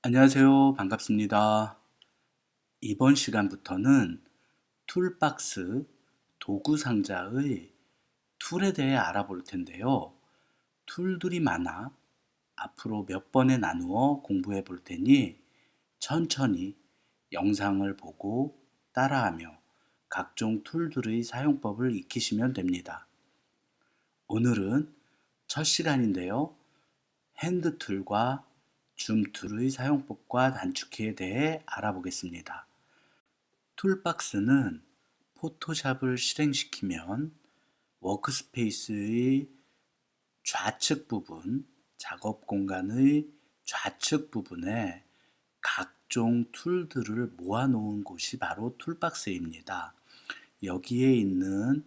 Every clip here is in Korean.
안녕하세요. 반갑습니다. 이번 시간부터는 툴박스 도구 상자의 툴에 대해 알아볼 텐데요. 툴들이 많아 앞으로 몇 번에 나누어 공부해 볼 테니 천천히 영상을 보고 따라하며 각종 툴들의 사용법을 익히시면 됩니다. 오늘은 첫 시간인데요. 핸드 툴과 줌 툴의 사용법과 단축키에 대해 알아보겠습니다. 툴박스는 포토샵을 실행시키면 워크스페이스의 좌측 부분, 작업 공간의 좌측 부분에 각종 툴들을 모아놓은 곳이 바로 툴박스입니다. 여기에 있는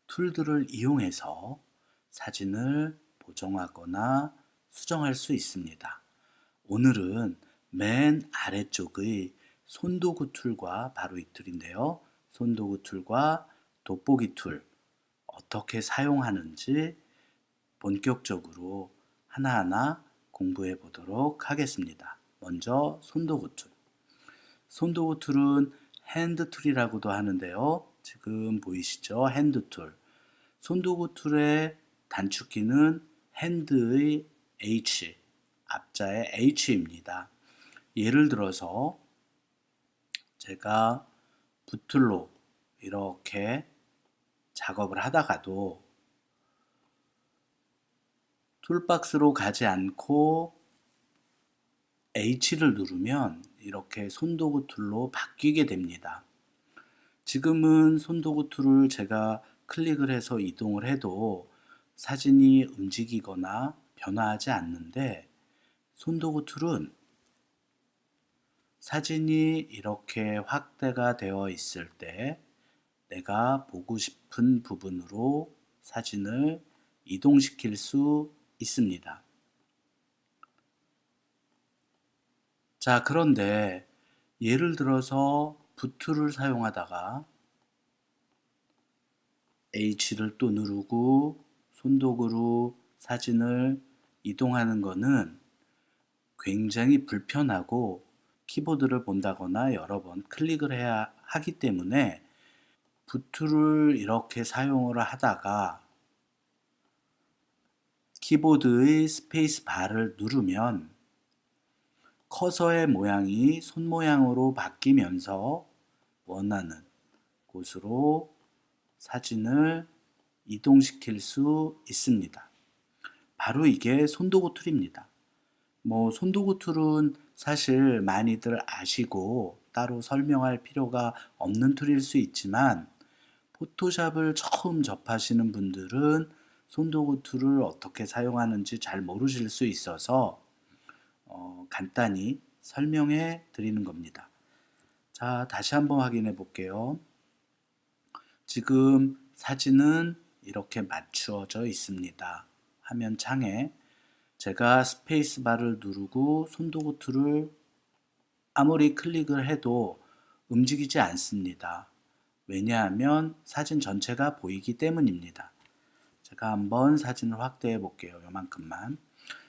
툴들을 이용해서 사진을 보정하거나 수정할 수 있습니다. 오늘은 맨 아래쪽의 손도구 툴과 바로 이 툴인데요. 손도구 툴과 돋보기 툴 어떻게 사용하는지 본격적으로 하나하나 공부해 보도록 하겠습니다. 먼저 손도구 툴. 손도구 툴은 핸드 툴이라고도 하는데요. 지금 보이시죠? 핸드 툴. 손도구 툴의 단축키는 핸드의 H, 앞자의 H입니다. 예를 들어서 제가 붓툴로 이렇게 작업을 하다가도 툴박스로 가지 않고 H를 누르면 이렇게 손도구 툴로 바뀌게 됩니다. 지금은 손도구 툴을 제가 클릭을 해서 이동을 해도 사진이 움직이거나 변화하지 않는데 손도구 툴은 사진이 이렇게 확대가 되어 있을 때 내가 보고 싶은 부분으로 사진을 이동시킬 수 있습니다. 자, 그런데 예를 들어서 붓툴을 사용하다가 H를 또 누르고 손도구로 사진을 이동하는 것은 굉장히 불편하고 키보드를 본다거나 여러 번 클릭을 해야 하기 때문에 붓툴을 이렇게 사용을 하다가 키보드의 스페이스 바를 누르면 커서의 모양이 손 모양으로 바뀌면서 원하는 곳으로 사진을 이동시킬 수 있습니다. 바로 이게 손도구 툴입니다. 손도구 툴은 사실 많이들 아시고 따로 설명할 필요가 없는 툴일 수 있지만 포토샵을 처음 접하시는 분들은 손도구 툴을 어떻게 사용하는지 잘 모르실 수 있어서 간단히 설명해 드리는 겁니다. 자, 다시 한번 확인해 볼게요. 지금 사진은 이렇게 맞추어져 있습니다. 화면 창에 제가 스페이스바를 누르고 손도구 툴을 아무리 클릭을 해도 움직이지 않습니다. 왜냐하면 사진 전체가 보이기 때문입니다. 제가 한번 사진을 확대해 볼게요. 요만큼만.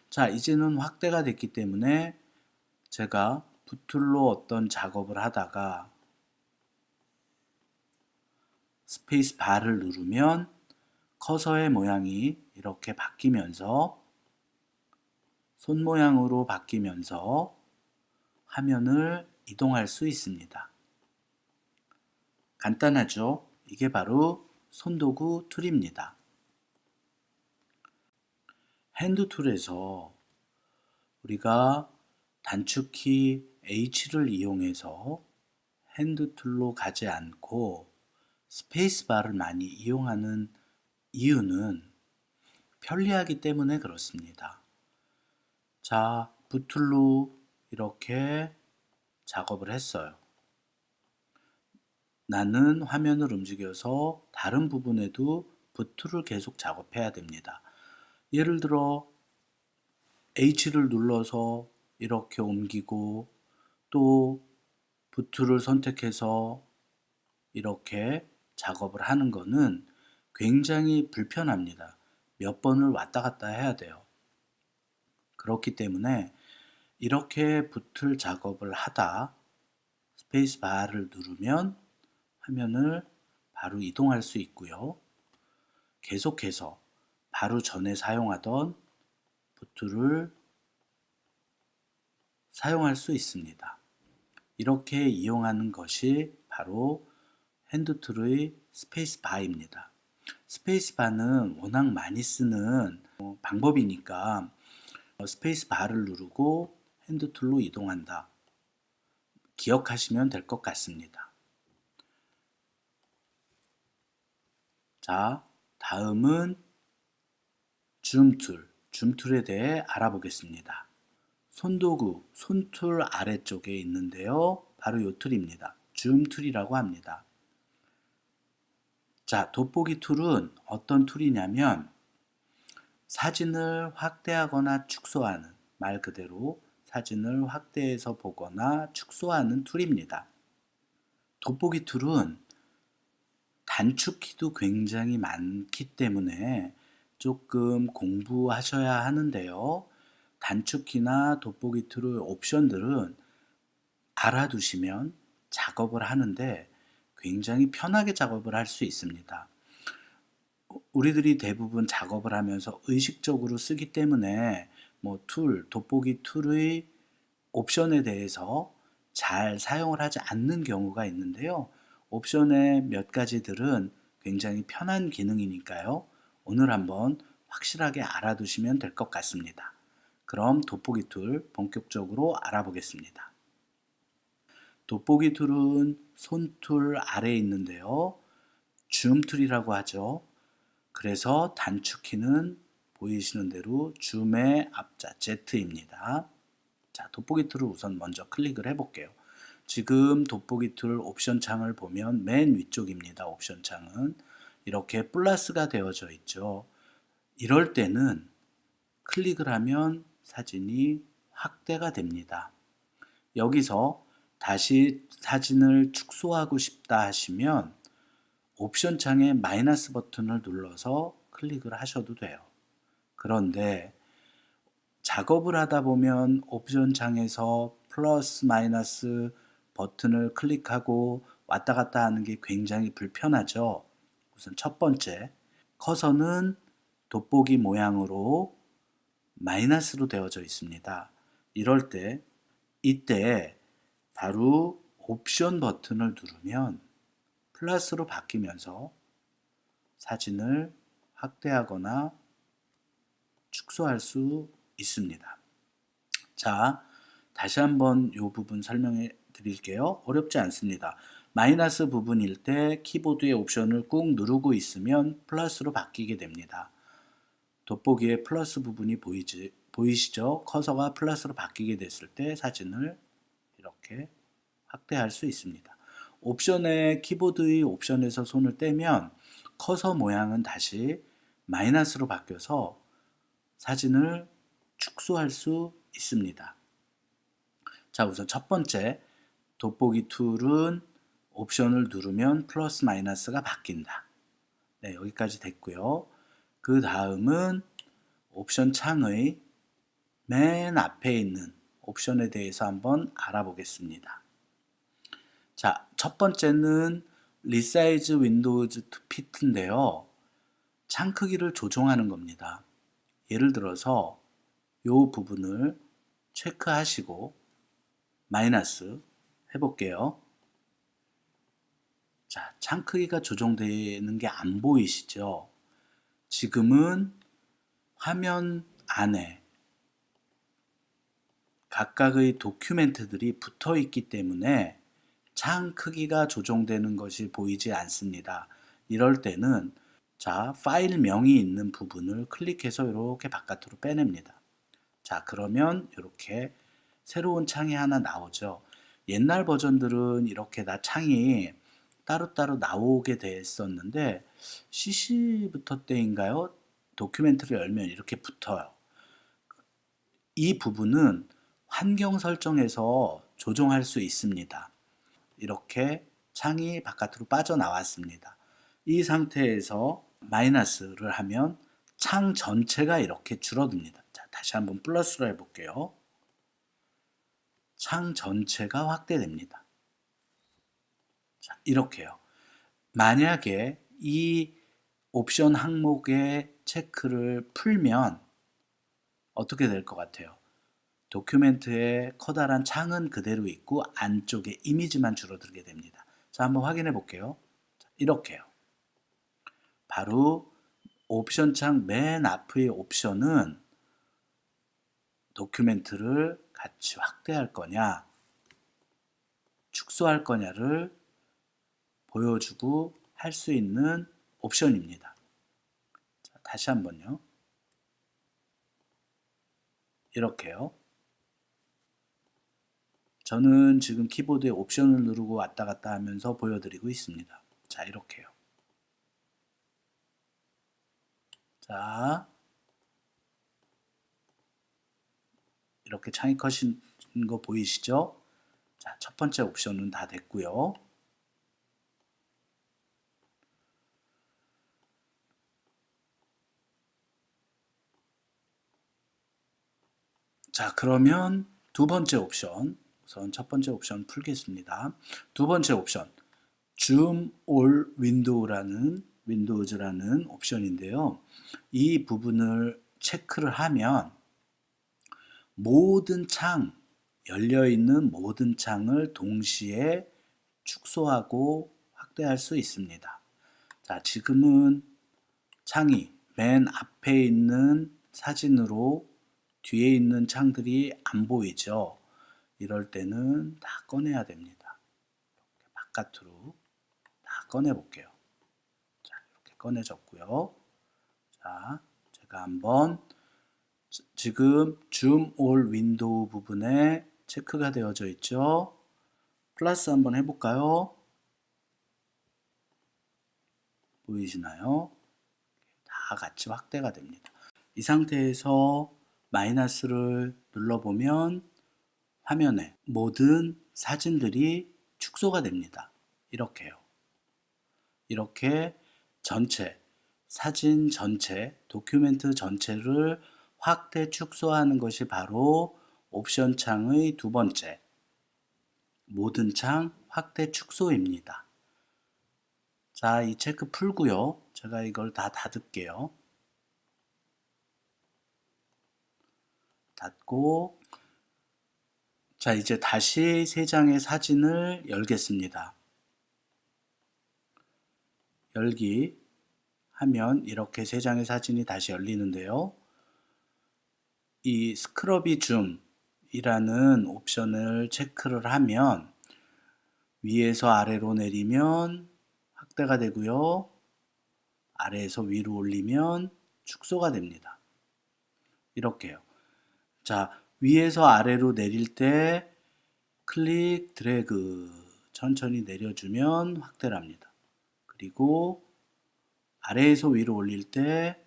자, 이제는 확대가 됐기 때문에 제가 붓툴로 어떤 작업을 하다가 스페이스 바를 누르면 커서의 모양이 이렇게 바뀌면서 손 모양으로 바뀌면서 화면을 이동할 수 있습니다. 간단하죠? 이게 바로 손도구 툴입니다. 핸드 툴에서 우리가 단축키 H를 이용해서 핸드 툴로 가지 않고 스페이스바를 많이 이용하는 이유는 편리하기 때문에 그렇습니다. 자, 붓툴로 이렇게 작업을 했어요. 나는 화면을 움직여서 다른 부분에도 붓툴을 계속 작업해야 됩니다. 예를 들어 H를 눌러서 이렇게 옮기고 또 붓툴을 선택해서 이렇게 작업을 하는 것은 굉장히 불편합니다. 몇 번을 왔다 갔다 해야 돼요. 그렇기 때문에 이렇게 붙을 작업을 하다 스페이스 바를 누르면 화면을 바로 이동할 수 있고요. 계속해서 바로 전에 사용하던 부트를 사용할 수 있습니다. 이렇게 이용하는 것이 바로 핸드툴의 스페이스 바입니다. 스페이스 바는 워낙 많이 쓰는 방법이니까 스페이스 바를 누르고 핸드툴로 이동한다. 기억하시면 될 것 같습니다. 자, 다음은 줌툴에 대해 알아보겠습니다. 손도구, 손툴 아래쪽에 있는데요. 바로 이 툴입니다. 줌툴이라고 합니다. 자, 돋보기 툴은 어떤 툴이냐면 사진을 확대하거나 축소하는, 말 그대로 사진을 확대해서 보거나 축소하는 툴입니다. 돋보기 툴은 단축키도 굉장히 많기 때문에 조금 공부하셔야 하는데요. 단축키나 돋보기 툴의 옵션들은 알아두시면 작업을 하는데 굉장히 편하게 작업을 할 수 있습니다. 우리들이 대부분 작업을 하면서 의식적으로 쓰기 때문에 돋보기 툴의 옵션에 대해서 잘 사용을 하지 않는 경우가 있는데요. 옵션의 몇 가지들은 굉장히 편한 기능이니까요. 오늘 한번 확실하게 알아두시면 될 것 같습니다. 그럼 돋보기 툴 본격적으로 알아보겠습니다. 돋보기 툴은 손툴 아래에 있는데요. 줌 툴이라고 하죠. 그래서 단축키는 보이시는 대로 줌의 앞자 Z입니다. 자, 돋보기 툴을 우선 먼저 클릭을 해볼게요. 지금 돋보기 툴 옵션 창을 보면 맨 위쪽입니다. 옵션 창은 이렇게 플러스가 되어져 있죠. 이럴 때는 클릭을 하면 사진이 확대가 됩니다. 여기서 다시 사진을 축소하고 싶다 하시면 옵션 창에 마이너스 버튼을 눌러서 클릭을 하셔도 돼요. 그런데 작업을 하다 보면 옵션 창에서 플러스 마이너스 버튼을 클릭하고 왔다 갔다 하는 게 굉장히 불편하죠. 우선 첫 번째, 커서는 돋보기 모양으로 마이너스로 되어져 있습니다. 이럴 때, 이때 바로 옵션 버튼을 누르면 플러스로 바뀌면서 사진을 확대하거나 축소할 수 있습니다. 자, 다시 한번 이 부분 설명해 드릴게요. 어렵지 않습니다. 마이너스 부분일 때 키보드의 옵션을 꾹 누르고 있으면 플러스로 바뀌게 됩니다. 돋보기에 플러스 부분이 보이시죠? 커서가 플러스로 바뀌게 됐을 때 사진을 이렇게 확대할 수 있습니다. 키보드의 옵션에서 손을 떼면 커서 모양은 다시 마이너스로 바뀌어서 사진을 축소할 수 있습니다. 자, 우선 첫 번째, 돋보기 툴은 옵션을 누르면 플러스 마이너스가 바뀐다. 네, 여기까지 됐고요. 그 다음은 옵션 창의 맨 앞에 있는 옵션에 대해서 한번 알아보겠습니다. 자, 첫 번째는 리사이즈 윈도우즈 투 피트인데요. 창 크기를 조정하는 겁니다. 예를 들어서 이 부분을 체크하시고 마이너스 해볼게요. 자, 창 크기가 조정되는 게 안 보이시죠? 지금은 화면 안에 각각의 도큐멘트들이 붙어 있기 때문에 창 크기가 조정되는 것이 보이지 않습니다. 이럴 때는 자, 파일명이 있는 부분을 클릭해서 이렇게 바깥으로 빼냅니다. 자, 그러면 이렇게 새로운 창이 하나 나오죠. 옛날 버전들은 이렇게 다 창이 따로따로 나오게 됐었는데 CC부터 때인가요? 도큐멘트를 열면 이렇게 붙어요. 이 부분은 환경 설정에서 조정할 수 있습니다. 이렇게 창이 바깥으로 빠져나왔습니다. 이 상태에서 마이너스를 하면 창 전체가 이렇게 줄어듭니다. 자, 다시 한번 플러스로 해볼게요. 창 전체가 확대됩니다. 자, 이렇게요. 만약에 이 옵션 항목의 체크를 풀면 어떻게 될 것 같아요? 도큐멘트에 커다란 창은 그대로 있고 안쪽에 이미지만 줄어들게 됩니다. 자, 한번 확인해 볼게요. 자, 이렇게요. 바로 옵션 창 맨 앞의 옵션은 도큐멘트를 같이 확대할 거냐, 축소할 거냐를 보여주고 할 수 있는 옵션입니다. 자, 다시 한번요. 이렇게요. 저는 지금 키보드에 옵션을 누르고 왔다 갔다 하면서 보여드리고 있습니다. 자, 이렇게요. 자, 이렇게 창이 커진 거 보이시죠? 자, 첫 번째 옵션은 다 됐고요. 자, 그러면 두 번째 옵션, 우선 첫 번째 옵션 풀겠습니다. 두 번째 옵션, Zoom All Windows라는 옵션인데요. 이 부분을 체크를 하면 모든 창, 열려있는 모든 창을 동시에 축소하고 확대할 수 있습니다. 자, 지금은 창이 맨 앞에 있는 사진으로 뒤에 있는 창들이 안 보이죠. 이럴 때는 다 꺼내야 됩니다. 이렇게 바깥으로 다 꺼내 볼게요. 자, 이렇게 꺼내졌고요. 자, 제가 한번 지금 Zoom All Window 부분에 체크가 되어져 있죠. 플러스 한번 해볼까요? 보이시나요? 다 같이 확대가 됩니다. 이 상태에서 마이너스를 눌러보면 화면에 모든 사진들이 축소가 됩니다. 이렇게요. 이렇게 전체, 사진 전체, 도큐멘트 전체를 확대 축소하는 것이 바로 옵션 창의 두 번째, 모든 창 확대 축소입니다. 자, 이 체크 풀고요. 제가 이걸 다 닫을게요. 닫고, 자, 이제 다시 세 장의 사진을 열겠습니다. 열기 하면 이렇게 세 장의 사진이 다시 열리는데요. 이 스크러비 줌이라는 옵션을 체크를 하면 위에서 아래로 내리면 확대가 되고요. 아래에서 위로 올리면 축소가 됩니다. 이렇게요. 자, 위에서 아래로 내릴 때 클릭, 드래그 천천히 내려주면 확대를 합니다. 그리고 아래에서 위로 올릴 때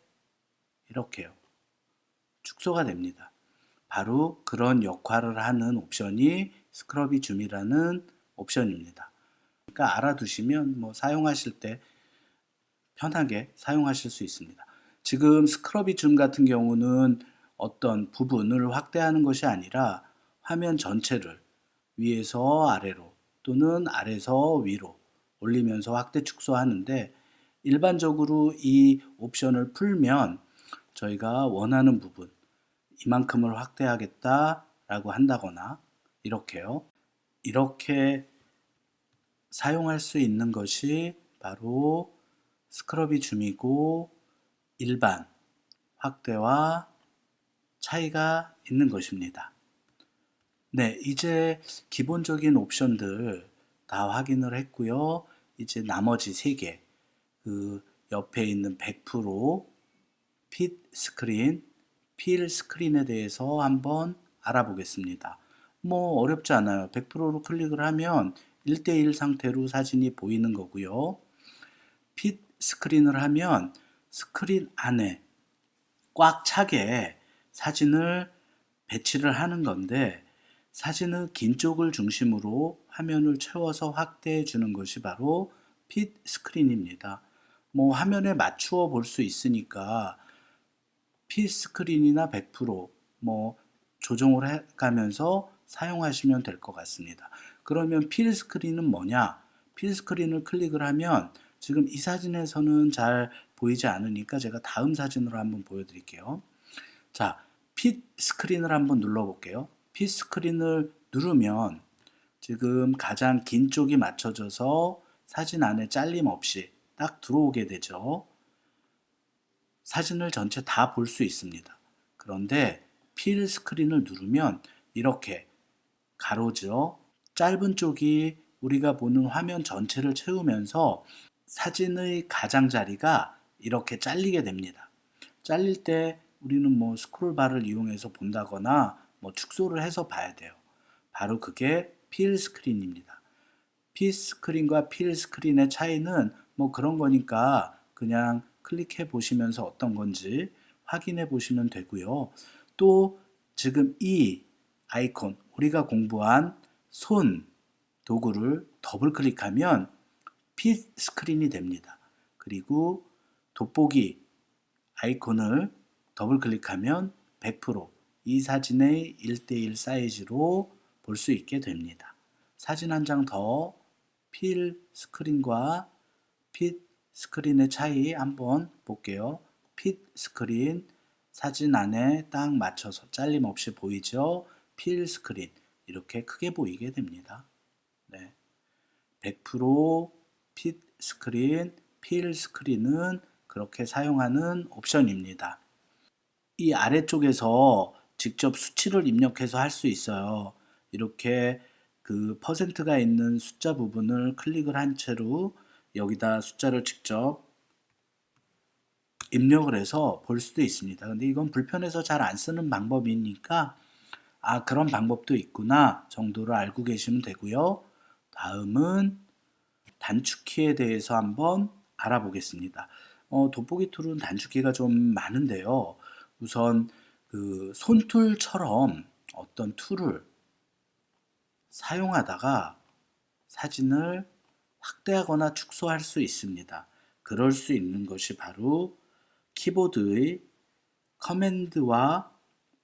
이렇게요. 축소가 됩니다. 바로 그런 역할을 하는 옵션이 스크러비 줌이라는 옵션입니다. 그러니까 알아두시면 뭐 사용하실 때 편하게 사용하실 수 있습니다. 지금 스크러비 줌 같은 경우는 어떤 부분을 확대하는 것이 아니라 화면 전체를 위에서 아래로 또는 아래에서 위로 올리면서 확대 축소하는데 일반적으로 이 옵션을 풀면 저희가 원하는 부분 이만큼을 확대하겠다 라고 한다거나 이렇게요. 이렇게 사용할 수 있는 것이 바로 스크러비 줌이고 일반 확대와 차이가 있는 것입니다. 네, 이제 기본적인 옵션들 다 확인을 했고요. 이제 나머지 3개, 그 옆에 있는 100% 핏 스크린, 필 스크린에 대해서 한번 알아보겠습니다. 뭐 어렵지 않아요. 100%로 클릭을 하면 1대1 상태로 사진이 보이는 거고요. 핏 스크린을 하면 스크린 안에 꽉 차게 사진을 배치를 하는 건데 사진의 긴 쪽을 중심으로 화면을 채워서 확대해 주는 것이 바로 핏 스크린입니다. 뭐 화면에 맞추어 볼 수 있으니까 핏 스크린이나 100%뭐 조정을 해 가면서 사용하시면 될 것 같습니다. 그러면 필 스크린은 뭐냐? 필 스크린을 클릭을 하면 지금 이 사진에서는 잘 보이지 않으니까 제가 다음 사진으로 한번 보여드릴게요. 자, 핏 스크린을 한번 눌러볼게요. 핏 스크린을 누르면 지금 가장 긴 쪽이 맞춰져서 사진 안에 잘림 없이 딱 들어오게 되죠. 사진을 전체 다 볼 수 있습니다. 그런데 필 스크린을 누르면 이렇게 가로죠. 짧은 쪽이 우리가 보는 화면 전체를 채우면서 사진의 가장자리가 이렇게 잘리게 됩니다. 잘릴 때 우리는 뭐 스크롤바를 이용해서 본다거나 뭐 축소를 해서 봐야 돼요. 바로 그게 필 스크린입니다. 필 스크린과 필 스크린의 차이는 뭐 그런 거니까 그냥 클릭해 보시면서 어떤 건지 확인해 보시면 되고요. 또 지금 이 아이콘, 우리가 공부한 손 도구를 더블 클릭하면 필 스크린이 됩니다. 그리고 돋보기 아이콘을 더블 클릭하면 100%이 사진의 1:1 사이즈로 볼 수 있게 됩니다. 사진 한 장 더 필 스크린과 핏 스크린의 차이 한번 볼게요. 핏 스크린 사진 안에 딱 맞춰서 잘림 없이 보이죠? 필 스크린 이렇게 크게 보이게 됩니다. 네. 100%핏 스크린, 필 스크린은 그렇게 사용하는 옵션입니다. 이 아래쪽에서 직접 수치를 입력해서 할 수 있어요. 이렇게 그 퍼센트가 있는 숫자 부분을 클릭을 한 채로 여기다 숫자를 직접 입력을 해서 볼 수도 있습니다. 근데 이건 불편해서 잘 안 쓰는 방법이니까 아, 그런 방법도 있구나 정도로 알고 계시면 되고요. 다음은 단축키에 대해서 한번 알아보겠습니다. 돋보기 툴은 단축키가 좀 많은데요. 우선 그 손툴처럼 어떤 툴을 사용하다가 사진을 확대하거나 축소할 수 있습니다. 그럴 수 있는 것이 바로 키보드의 커맨드와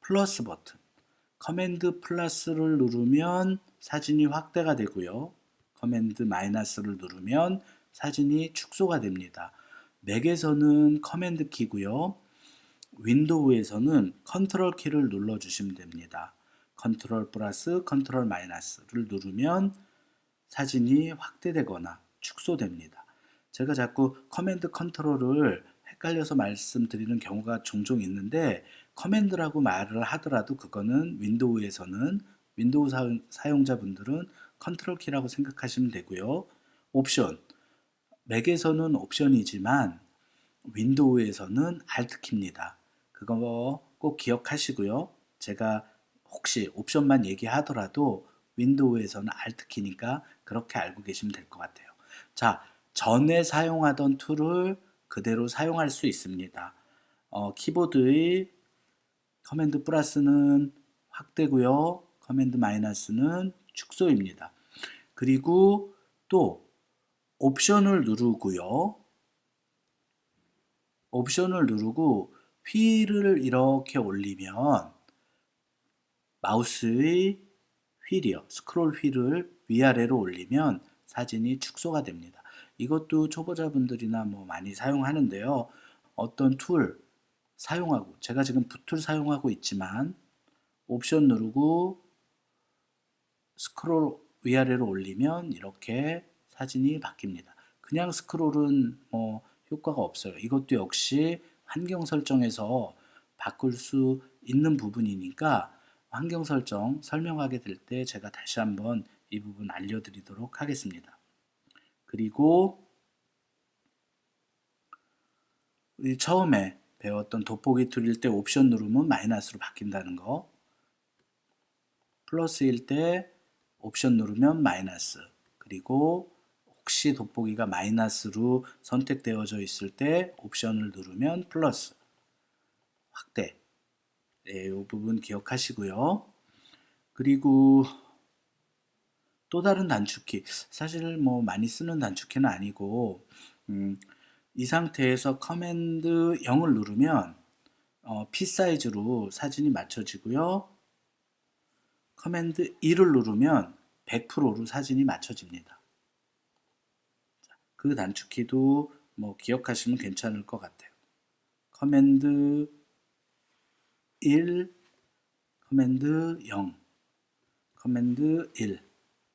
플러스 버튼. 커맨드 플러스를 누르면 사진이 확대가 되고요. 커맨드 마이너스를 누르면 사진이 축소가 됩니다. 맥에서는 커맨드 키고요. 윈도우에서는 컨트롤 키를 눌러주시면 됩니다. 컨트롤 플러스 컨트롤 마이너스를 누르면 사진이 확대되거나 축소됩니다. 제가 자꾸 커맨드 컨트롤을 헷갈려서 말씀드리는 경우가 종종 있는데 커맨드라고 말을 하더라도 그거는 윈도우에서는 윈도우 사용자분들은 컨트롤 키라고 생각하시면 되고요. 옵션, 맥에서는 옵션이지만 윈도우에서는 알트 키입니다. 그거 꼭 기억하시고요. 제가 혹시 옵션만 얘기하더라도 윈도우에서는 알트 키니까 그렇게 알고 계시면 될 것 같아요. 자, 전에 사용하던 툴을 그대로 사용할 수 있습니다. 키보드의 커맨드 플러스는 확대고요. 커맨드 마이너스는 축소입니다. 그리고 또 옵션을 누르고요. 옵션을 누르고 휠을 이렇게 올리면 마우스의 휠이요. 스크롤 휠을 위아래로 올리면 사진이 축소가 됩니다. 이것도 초보자분들이나 뭐 많이 사용하는데요. 어떤 툴 사용하고 제가 지금 붓툴 사용하고 있지만 옵션 누르고 스크롤 위아래로 올리면 이렇게 사진이 바뀝니다. 그냥 스크롤은 뭐 효과가 없어요. 이것도 역시 환경 설정에서 바꿀 수 있는 부분이니까 환경 설정 설명하게 될 때 제가 다시 한번 이 부분 알려드리도록 하겠습니다. 그리고 우리 처음에 배웠던 돋보기 툴일 때 옵션 누르면 마이너스로 바뀐다는 거, 플러스일 때 옵션 누르면 마이너스, 그리고 혹시 돋보기가 마이너스로 선택되어져 있을 때 옵션을 누르면 플러스, 확대. 네, 이 부분 기억하시고요. 그리고 또 다른 단축키, 사실 뭐 많이 쓰는 단축키는 아니고 이 상태에서 커맨드 0을 누르면 P 사이즈로 사진이 맞춰지고요. 커맨드 2를 누르면 100%로 사진이 맞춰집니다. 그 단축키도 뭐 기억하시면 괜찮을 것 같아요. 커맨드 1, 커맨드 0, 커맨드 1.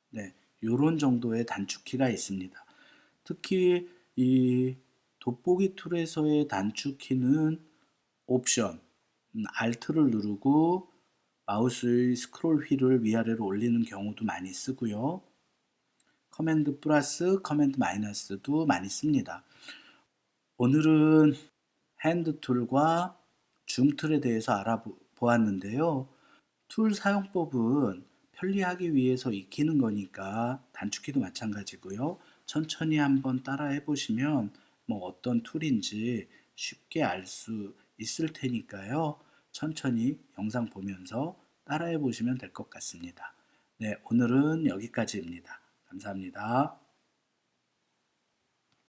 네, 요런 정도의 단축키가 있습니다. 특히 이 돋보기 툴에서의 단축키는 옵션, Alt를 누르고 마우스의 스크롤 휠을 위아래로 올리는 경우도 많이 쓰고요. 커맨드 플러스, 커맨드 마이너스도 많이 씁니다. 오늘은 핸드 툴과 줌 툴에 대해서 알아보았는데요. 툴 사용법은 편리하기 위해서 익히는 거니까 단축키도 마찬가지고요. 천천히 한번 따라 해보시면 뭐 어떤 툴인지 쉽게 알 수 있을 테니까요. 천천히 영상 보면서 따라해 보시면 될 것 같습니다. 네, 오늘은 여기까지입니다. 감사합니다.